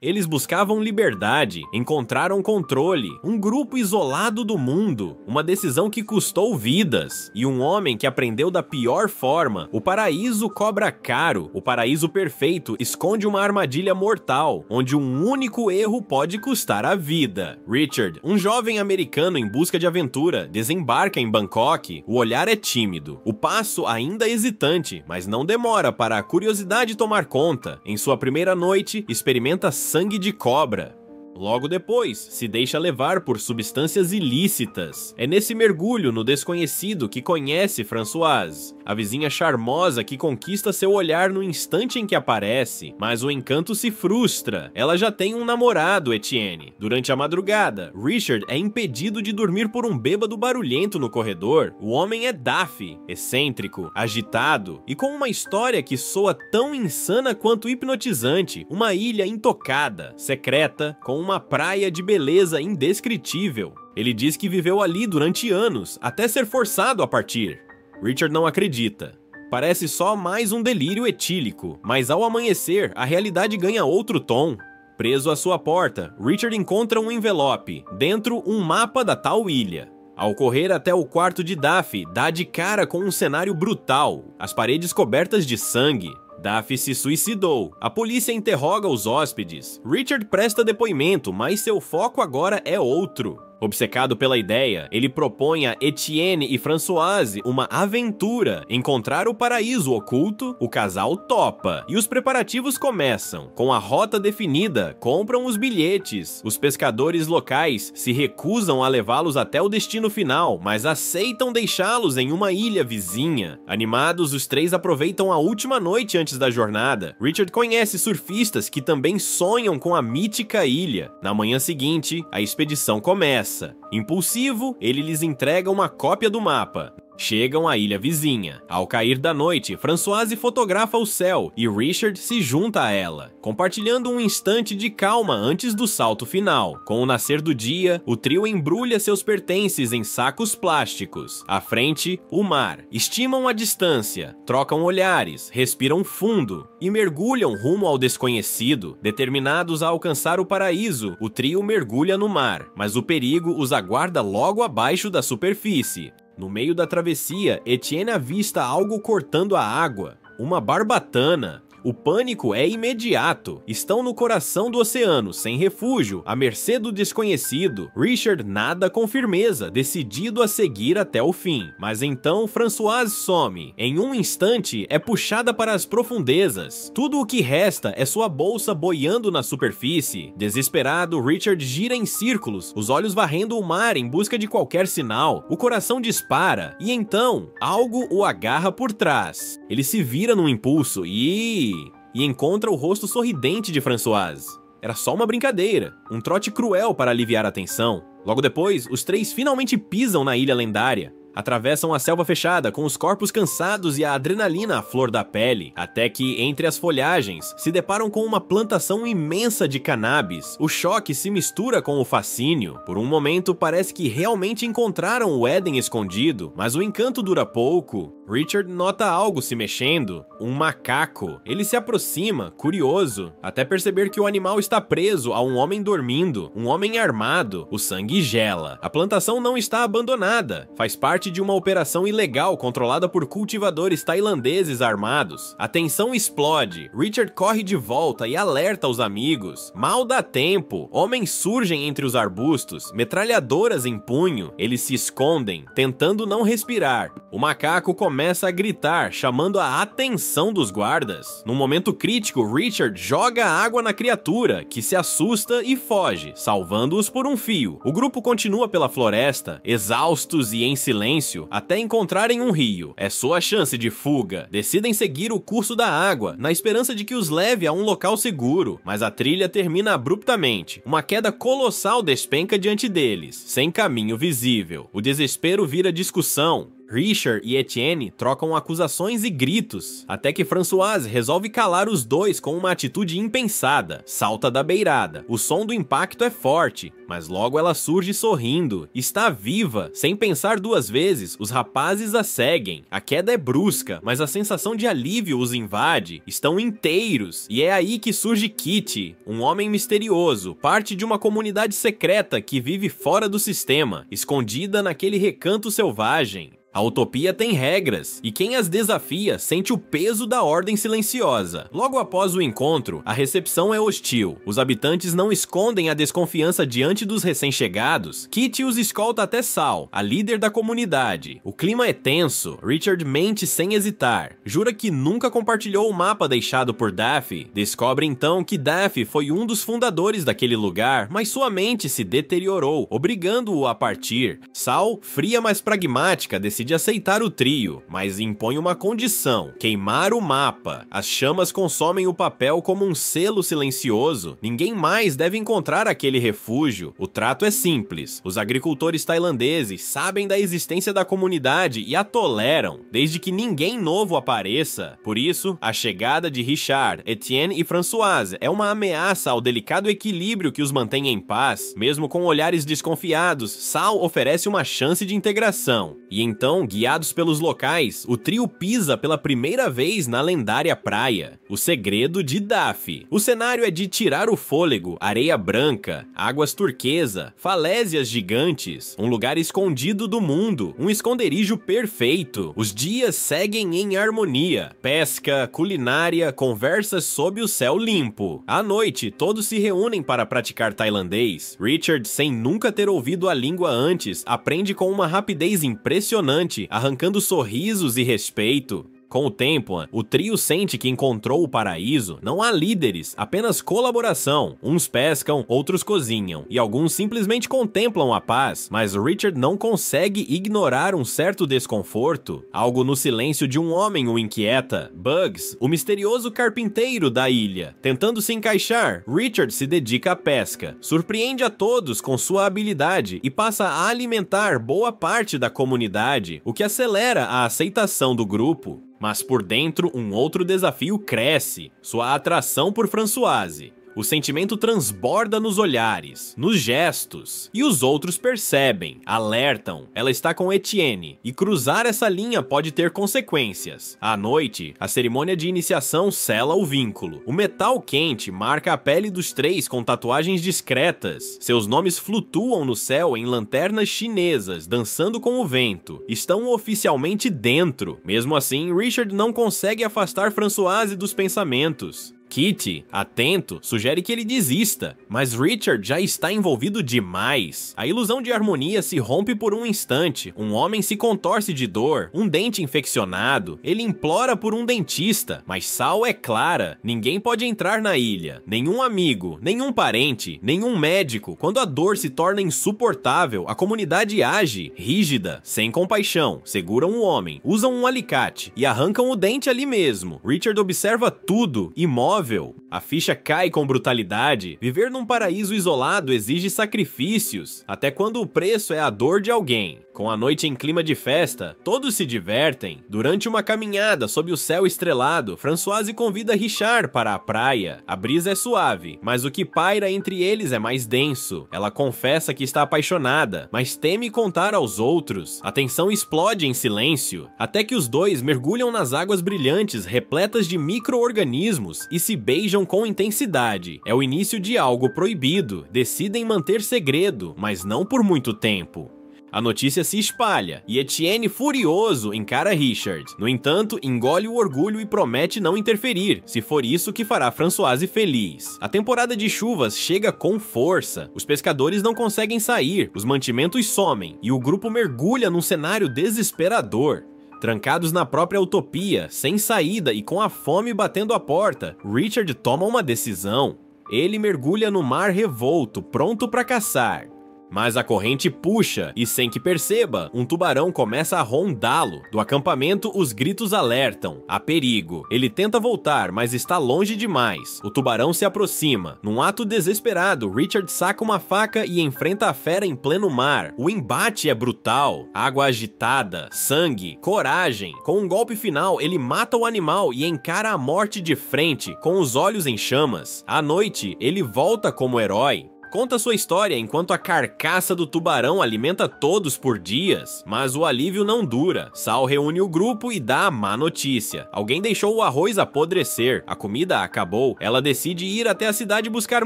Eles buscavam liberdade, encontraram controle, um grupo isolado do mundo, uma decisão que custou vidas, e um homem que aprendeu da pior forma. O paraíso cobra caro, o paraíso perfeito esconde uma armadilha mortal, onde um único erro pode custar a vida. Richard, um jovem americano em busca de aventura, desembarca em Bangkok. O olhar é tímido, o passo ainda hesitante, mas não demora para a curiosidade tomar conta. Em sua primeira noite, experimenta sangue de cobra. Logo depois, se deixa levar por substâncias ilícitas. É nesse mergulho no desconhecido que conhece Françoise, a vizinha charmosa que conquista seu olhar no instante em que aparece, mas o encanto se frustra. Ela já tem um namorado, Etienne. Durante a madrugada, Richard é impedido de dormir por um bêbado barulhento no corredor. O homem é Daffy, excêntrico, agitado e com uma história que soa tão insana quanto hipnotizante. Uma ilha intocada, secreta, com uma praia de beleza indescritível. Ele diz que viveu ali durante anos, até ser forçado a partir. Richard não acredita. Parece só mais um delírio etílico, mas ao amanhecer, a realidade ganha outro tom. Preso à sua porta, Richard encontra um envelope, dentro um mapa da tal ilha. Ao correr até o quarto de Daffy, dá de cara com um cenário brutal, as paredes cobertas de sangue. Daffy se suicidou. A polícia interroga os hóspedes. Richard presta depoimento, mas seu foco agora é outro. Obcecado pela ideia, ele propõe a Etienne e Françoise uma aventura. Encontrar o paraíso oculto, o casal topa. E os preparativos começam. Com a rota definida, compram os bilhetes. Os pescadores locais se recusam a levá-los até o destino final, mas aceitam deixá-los em uma ilha vizinha. Animados, os três aproveitam a última noite antes da jornada. Richard conhece surfistas que também sonham com a mítica ilha. Na manhã seguinte, a expedição começa. Impulsivo, ele lhes entrega uma cópia do mapa. Chegam à ilha vizinha. Ao cair da noite, Françoise fotografa o céu e Richard se junta a ela, compartilhando um instante de calma antes do salto final. Com o nascer do dia, o trio embrulha seus pertences em sacos plásticos. À frente, o mar. Estimam a distância, trocam olhares, respiram fundo e mergulham rumo ao desconhecido. Determinados a alcançar o paraíso, o trio mergulha no mar, mas o perigo os aguarda logo abaixo da superfície. No meio da travessia, Etienne avista algo cortando a água, uma barbatana. O pânico é imediato. Estão no coração do oceano, sem refúgio, à mercê do desconhecido. Richard nada com firmeza, decidido a seguir até o fim. Mas então Françoise some. Em um instante, é puxada para as profundezas. Tudo o que resta é sua bolsa boiando na superfície. Desesperado, Richard gira em círculos, os olhos varrendo o mar em busca de qualquer sinal. O coração dispara, e então, algo o agarra por trás. Ele se vira num impulso e encontra o rosto sorridente de Françoise. Era só uma brincadeira, um trote cruel para aliviar a tensão. Logo depois, os três finalmente pisam na ilha lendária. Atravessam a selva fechada com os corpos cansados e a adrenalina à flor da pele, até que, entre as folhagens, se deparam com uma plantação imensa de cannabis. O choque se mistura com o fascínio. Por um momento, parece que realmente encontraram o Éden escondido, mas o encanto dura pouco. Richard nota algo se mexendo, um macaco. Ele se aproxima, curioso, até perceber que o animal está preso a um homem dormindo, um homem armado. O sangue gela. A plantação não está abandonada, faz parte de uma operação ilegal controlada por cultivadores tailandeses armados. A tensão explode. Richard corre de volta e alerta os amigos. Mal dá tempo. Homens surgem entre os arbustos, metralhadoras em punho. Eles se escondem, tentando não respirar. O macaco começa a gritar, chamando a atenção dos guardas. Num momento crítico, Richard joga água na criatura, que se assusta e foge, salvando-os por um fio. O grupo continua pela floresta, exaustos e em silêncio, até encontrarem um rio. É sua chance de fuga. Decidem seguir o curso da água, na esperança de que os leve a um local seguro, mas a trilha termina abruptamente. Uma queda colossal despenca diante deles, sem caminho visível. O desespero vira discussão. Richard e Etienne trocam acusações e gritos, até que Françoise resolve calar os dois com uma atitude impensada. Salta da beirada. O som do impacto é forte, mas logo ela surge sorrindo. Está viva. Sem pensar duas vezes, os rapazes a seguem. A queda é brusca, mas a sensação de alívio os invade. Estão inteiros. E é aí que surge Kitty, um homem misterioso, parte de uma comunidade secreta que vive fora do sistema, escondida naquele recanto selvagem. A utopia tem regras, e quem as desafia sente o peso da ordem silenciosa. Logo após o encontro, a recepção é hostil. Os habitantes não escondem a desconfiança diante dos recém-chegados. Kitty os escolta até Sal, a líder da comunidade. O clima é tenso. Richard mente sem hesitar. Jura que nunca compartilhou o mapa deixado por Daffy. Descobre então que Daffy foi um dos fundadores daquele lugar, mas sua mente se deteriorou, obrigando-o a partir. Sal, fria mas pragmática, decide aceitar o trio, mas impõe uma condição: queimar o mapa. As chamas consomem o papel como um selo silencioso. Ninguém mais deve encontrar aquele refúgio. O trato é simples. Os agricultores tailandeses sabem da existência da comunidade e a toleram, desde que ninguém novo apareça. Por isso, a chegada de Richard, Etienne e Françoise é uma ameaça ao delicado equilíbrio que os mantém em paz. Mesmo com olhares desconfiados, Sal oferece uma chance de integração. E então, guiados pelos locais, o trio pisa pela primeira vez na lendária praia. O segredo de Daffy. O cenário é de tirar o fôlego, areia branca, águas turquesa, falésias gigantes, um lugar escondido do mundo, um esconderijo perfeito. Os dias seguem em harmonia. Pesca, culinária, conversas sob o céu limpo. À noite, todos se reúnem para praticar tailandês. Richard, sem nunca ter ouvido a língua antes, aprende com uma rapidez impressionante, arrancando sorrisos e respeito. Com o tempo, o trio sente que encontrou o paraíso. Não há líderes, apenas colaboração. Uns pescam, outros cozinham, e alguns simplesmente contemplam a paz. Mas Richard não consegue ignorar um certo desconforto. Algo no silêncio de um homem o inquieta. Bugs, o misterioso carpinteiro da ilha. Tentando se encaixar, Richard se dedica à pesca. Surpreende a todos com sua habilidade e passa a alimentar boa parte da comunidade, o que acelera a aceitação do grupo. Mas por dentro, um outro desafio cresce: sua atração por Françoise. O sentimento transborda nos olhares, nos gestos, e os outros percebem, alertam. Ela está com Etienne, e cruzar essa linha pode ter consequências. À noite, a cerimônia de iniciação sela o vínculo. O metal quente marca a pele dos três com tatuagens discretas. Seus nomes flutuam no céu em lanternas chinesas, dançando com o vento. Estão oficialmente dentro. Mesmo assim, Richard não consegue afastar Françoise dos pensamentos. Kitty, atento, sugere que ele desista, mas Richard já está envolvido demais. A ilusão de harmonia se rompe por um instante, um homem se contorce de dor, um dente infeccionado, ele implora por um dentista, mas Sal é clara: ninguém pode entrar na ilha, nenhum amigo, nenhum parente, nenhum médico. Quando a dor se torna insuportável, a comunidade age, rígida, sem compaixão, seguram o homem, usam um alicate e arrancam o dente ali mesmo. Richard observa tudo, imóvel. A ficha cai com brutalidade. Viver num paraíso isolado exige sacrifícios, até quando o preço é a dor de alguém. Com a noite em clima de festa, todos se divertem. Durante uma caminhada sob o céu estrelado, Françoise convida Richard para a praia. A brisa é suave, mas o que paira entre eles é mais denso. Ela confessa que está apaixonada, mas teme contar aos outros. A tensão explode em silêncio, até que os dois mergulham nas águas brilhantes repletas de micro-organismos e se beijam com intensidade. É o início de algo proibido. Decidem manter segredo, mas não por muito tempo. A notícia se espalha, e Etienne, furioso, encara Richard. No entanto, engole o orgulho e promete não interferir, se for isso que fará Françoise feliz. A temporada de chuvas chega com força. Os pescadores não conseguem sair, os mantimentos somem, e o grupo mergulha num cenário desesperador. Trancados na própria utopia, sem saída e com a fome batendo a porta, Richard toma uma decisão. Ele mergulha no mar revolto, pronto para caçar. mas a corrente puxa e, sem que perceba, um tubarão começa a rondá-lo. Do acampamento, os gritos alertam: há perigo. Ele tenta voltar, mas está longe demais. O tubarão se aproxima. Num ato desesperado, Richard saca uma faca e enfrenta a fera em pleno mar. O embate é brutal. Água agitada, sangue, coragem. Com um golpe final, ele mata o animal e encara a morte de frente, com os olhos em chamas. À noite, ele volta como herói. Conta sua história enquanto a carcaça do tubarão alimenta todos por dias, mas o alívio não dura. Sal reúne o grupo e dá a má notícia. Alguém deixou o arroz apodrecer, a comida acabou. Ela decide ir até a cidade buscar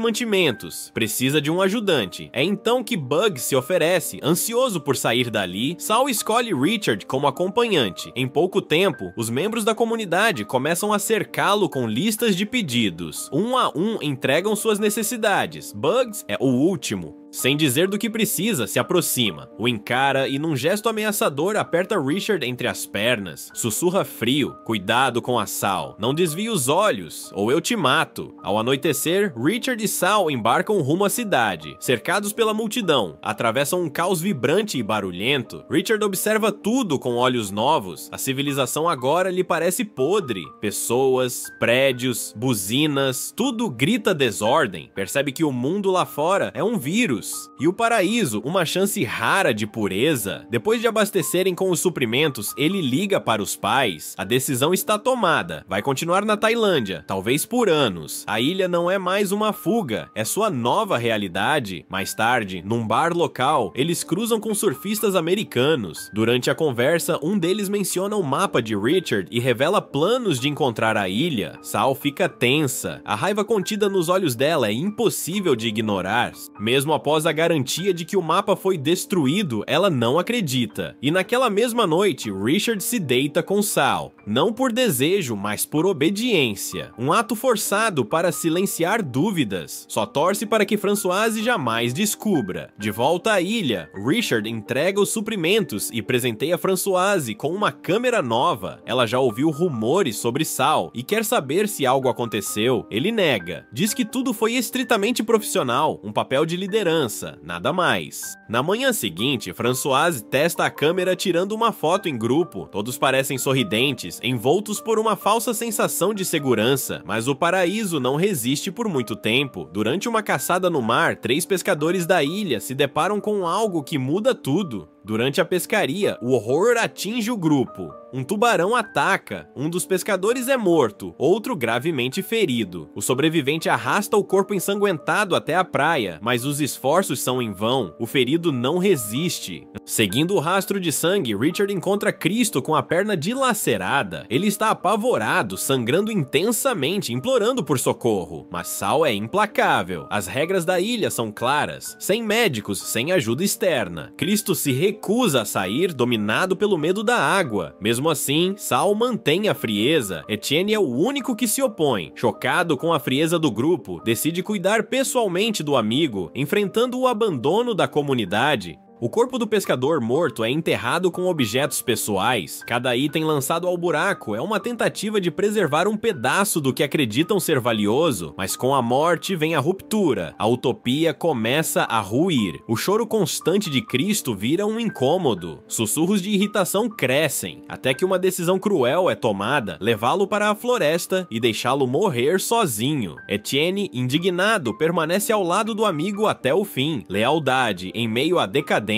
mantimentos. Precisa de um ajudante. É então que Bugs se oferece, ansioso por sair dali. Sal escolhe Richard como acompanhante. Em pouco tempo, os membros da comunidade começam a cercá-lo com listas de pedidos. Um a um entregam suas necessidades. Bugs é o último. Sem dizer do que precisa, se aproxima, o encara e, num gesto ameaçador, aperta Richard entre as pernas. Sussurra frio: cuidado com a Sal, não desvie os olhos, ou eu te mato. Ao anoitecer, Richard e Sal embarcam rumo à cidade. Cercados pela multidão, atravessam um caos vibrante e barulhento. Richard observa tudo com olhos novos. A civilização agora lhe parece podre. Pessoas, prédios, buzinas, tudo grita desordem. Percebe que o mundo lá fora é um vírus. E o paraíso, uma chance rara de pureza. Depois de abastecerem com os suprimentos, ele liga para os pais. A decisão está tomada. Vai continuar na Tailândia, talvez por anos. A ilha não é mais uma fuga, é sua nova realidade. Mais tarde, num bar local, eles cruzam com surfistas americanos. Durante a conversa, um deles menciona o mapa de Richard e revela planos de encontrar a ilha. Sal fica tensa. A raiva contida nos olhos dela é impossível de ignorar. Mesmo após a garantia de que o mapa foi destruído, ela não acredita. E naquela mesma noite, Richard se deita com Sal. Não por desejo, mas por obediência. Um ato forçado para silenciar dúvidas. Só torce para que Françoise jamais descubra. De volta à ilha, Richard entrega os suprimentos e presenteia Françoise com uma câmera nova. Ela já ouviu rumores sobre Sal e quer saber se algo aconteceu. Ele nega. Diz que tudo foi estritamente profissional, um papel de liderança, nada mais. Na manhã seguinte, Françoise testa a câmera tirando uma foto em grupo. Todos parecem sorridentes, envoltos por uma falsa sensação de segurança, mas o paraíso não resiste por muito tempo. Durante uma caçada no mar, 3 pescadores da ilha se deparam com algo que muda tudo. Durante a pescaria, o horror atinge o grupo. Um tubarão ataca, um dos pescadores é morto, outro gravemente ferido. O sobrevivente arrasta o corpo ensanguentado até a praia, mas os esforços são em vão, o ferido não resiste. Seguindo o rastro de sangue, Richard encontra Cristo com a perna dilacerada. Ele está apavorado, sangrando intensamente, implorando por socorro. Mas Sal é implacável. As regras da ilha são claras, sem médicos, sem ajuda externa. Cristo se recusa a sair, dominado pelo medo da água. Mesmo assim, Sal mantém a frieza. Etienne é o único que se opõe. Chocado com a frieza do grupo, decide cuidar pessoalmente do amigo, enfrentando o abandono da comunidade. O corpo do pescador morto é enterrado com objetos pessoais. Cada item lançado ao buraco é uma tentativa de preservar um pedaço do que acreditam ser valioso, mas com a morte vem a ruptura. A utopia começa a ruir. O choro constante de Cristo vira um incômodo. Sussurros de irritação crescem, até que uma decisão cruel é tomada, levá-lo para a floresta e deixá-lo morrer sozinho. Etienne, indignado, permanece ao lado do amigo até o fim. Lealdade em meio à decadência.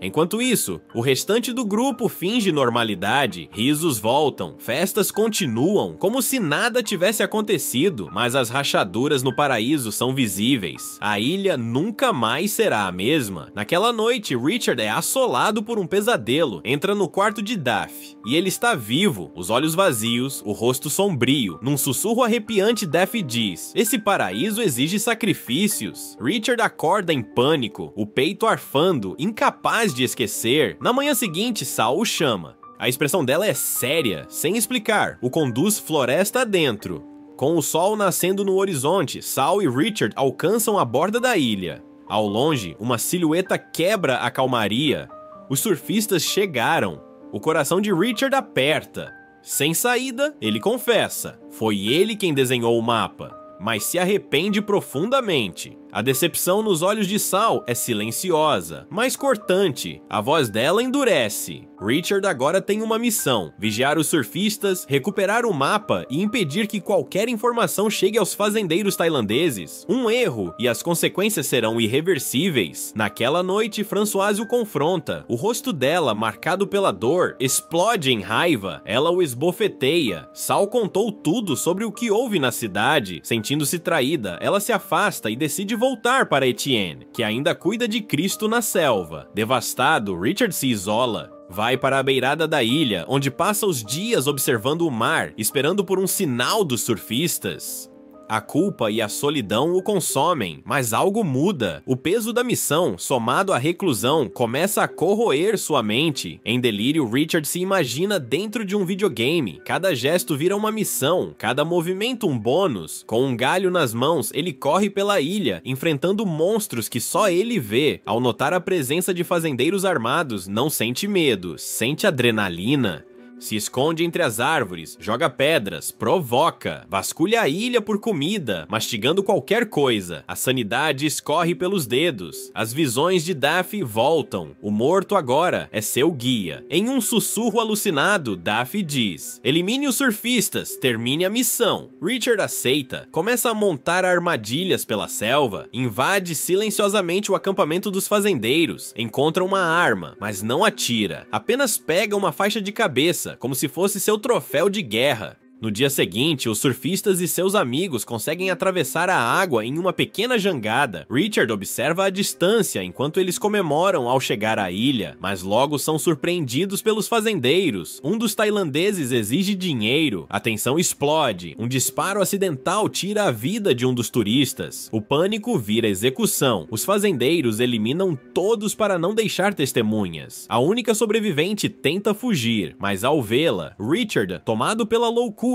Enquanto isso, o restante do grupo finge normalidade, risos voltam, festas continuam, como se nada tivesse acontecido, mas as rachaduras no paraíso são visíveis. A ilha nunca mais será a mesma. Naquela noite, Richard é assolado por um pesadelo, entra no quarto de Daphne, e ele está vivo, os olhos vazios, o rosto sombrio. Num sussurro arrepiante, Daphne diz: "Esse paraíso exige sacrifícios." Richard acorda em pânico, o peito arfando, incapaz de esquecer. Na manhã seguinte, Sal o chama. A expressão dela é séria, sem explicar. O conduz floresta adentro. Com o sol nascendo no horizonte, Sal e Richard alcançam a borda da ilha. Ao longe, uma silhueta quebra a calmaria. Os surfistas chegaram. O coração de Richard aperta. Sem saída, ele confessa. Foi ele quem desenhou o mapa, mas se arrepende profundamente. A decepção nos olhos de Sal é silenciosa, mas cortante. A voz dela endurece. Richard agora tem uma missão: vigiar os surfistas, recuperar o mapa e impedir que qualquer informação chegue aos fazendeiros tailandeses. Um erro e as consequências serão irreversíveis. Naquela noite, Françoise o confronta. O rosto dela, marcado pela dor, explode em raiva. Ela o esbofeteia. Sal contou tudo sobre o que houve na cidade. Sentindo-se traída, ela se afasta e decide voltar para Etienne, que ainda cuida de Cristo na selva. Devastado, Richard se isola. Vai para a beirada da ilha, onde passa os dias observando o mar, esperando por um sinal dos surfistas. A culpa e a solidão o consomem, mas algo muda. O peso da missão, somado à reclusão, começa a corroer sua mente. Em delírio, Richard se imagina dentro de um videogame. Cada gesto vira uma missão, cada movimento um bônus. Com um galho nas mãos, ele corre pela ilha, enfrentando monstros que só ele vê. Ao notar a presença de fazendeiros armados, não sente medo, sente adrenalina. Se esconde entre as árvores, joga pedras, provoca, vasculha a ilha por comida, mastigando qualquer coisa. A sanidade escorre pelos dedos. As visões de Daffy voltam. O morto agora é seu guia. Em um sussurro alucinado, Daffy diz: elimine os surfistas, termine a missão. Richard aceita, começa a montar armadilhas pela selva, invade silenciosamente o acampamento dos fazendeiros, encontra uma arma, mas não atira, apenas pega uma faixa de cabeça, como se fosse seu troféu de guerra. No dia seguinte, os surfistas e seus amigos conseguem atravessar a água em uma pequena jangada. Richard observa a distância enquanto eles comemoram ao chegar à ilha, mas logo são surpreendidos pelos fazendeiros. Um dos tailandeses exige dinheiro, a tensão explode, um disparo acidental tira a vida de um dos turistas. O pânico vira execução. Os fazendeiros eliminam todos para não deixar testemunhas. A única sobrevivente tenta fugir, mas ao vê-la, Richard, tomado pela loucura,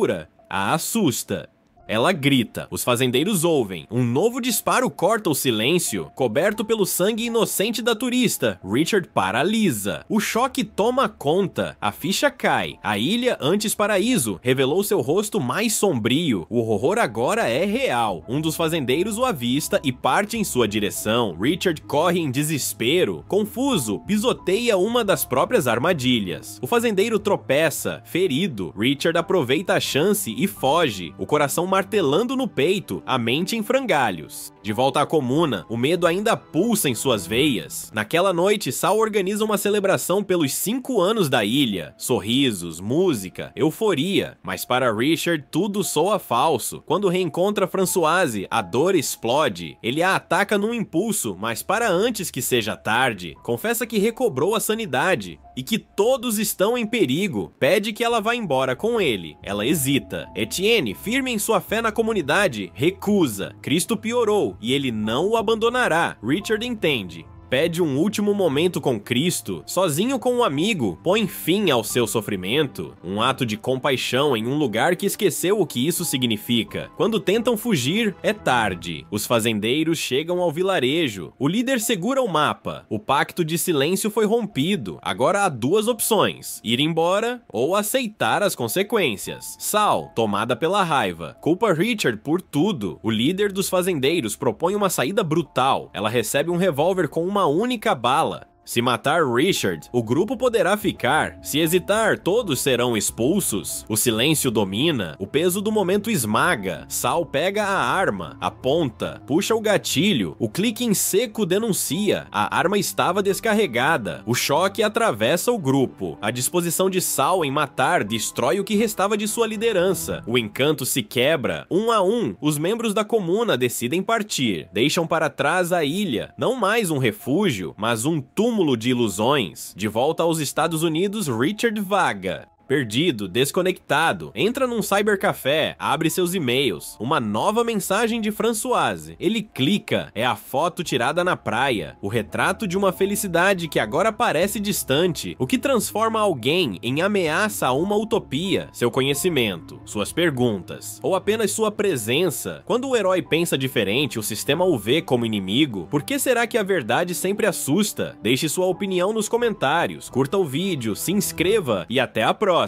a assusta. Ela grita, os fazendeiros ouvem. Um novo disparo corta o silêncio. Coberto pelo sangue inocente da turista, Richard paralisa. O choque toma conta, a ficha cai. A ilha, antes paraíso, revelou seu rosto mais sombrio. O horror agora é real. Um dos fazendeiros o avista e parte em sua direção. Richard corre em desespero. Confuso, pisoteia uma das próprias armadilhas. O fazendeiro tropeça, ferido. Richard aproveita a chance e foge. O coração martelando no peito, a mente em frangalhos. De volta à comuna, o medo ainda pulsa em suas veias. Naquela noite, Sal organiza uma celebração pelos 5 anos da ilha. Sorrisos, música, euforia. Mas para Richard, tudo soa falso. Quando reencontra Françoise, a dor explode. Ele a ataca num impulso, mas para antes que seja tarde, confessa que recobrou a sanidade e que todos estão em perigo. Pede que ela vá embora com ele. Ela hesita. Etienne, firme em sua fé na comunidade, recusa. Cristo piorou e ele não o abandonará. Richard entende. Pede um último momento com Cristo, sozinho com um amigo, põe fim ao seu sofrimento. Um ato de compaixão em um lugar que esqueceu o que isso significa. Quando tentam fugir, é tarde. Os fazendeiros chegam ao vilarejo. O líder segura o mapa. O pacto de silêncio foi rompido. Agora há 2 opções: ir embora ou aceitar as consequências. Sal, tomada pela raiva, culpa Richard por tudo. O líder dos fazendeiros propõe uma saída brutal. Ela recebe um revólver com uma única bala. Se matar Richard, o grupo poderá ficar. Se hesitar, todos serão expulsos. O silêncio domina, o peso do momento esmaga. Sal pega a arma, aponta, puxa o gatilho. O clique em seco denuncia. A arma estava descarregada. O choque atravessa o grupo. A disposição de Sal em matar destrói o que restava de sua liderança. O encanto se quebra. 1 a 1, os membros da comuna decidem partir. Deixam para trás a ilha. Não mais um refúgio, mas um túmulo de ilusões. De volta aos Estados Unidos, Richard vaga. Perdido, desconectado, entra num cybercafé, abre seus e-mails. Uma nova mensagem de Françoise. Ele clica, é a foto tirada na praia. O retrato de uma felicidade que agora parece distante, o que transforma alguém em ameaça a uma utopia. Seu conhecimento, suas perguntas, ou apenas sua presença. Quando o herói pensa diferente, o sistema o vê como inimigo. Por que será que a verdade sempre assusta? Deixe sua opinião nos comentários, curta o vídeo, se inscreva e até a próxima!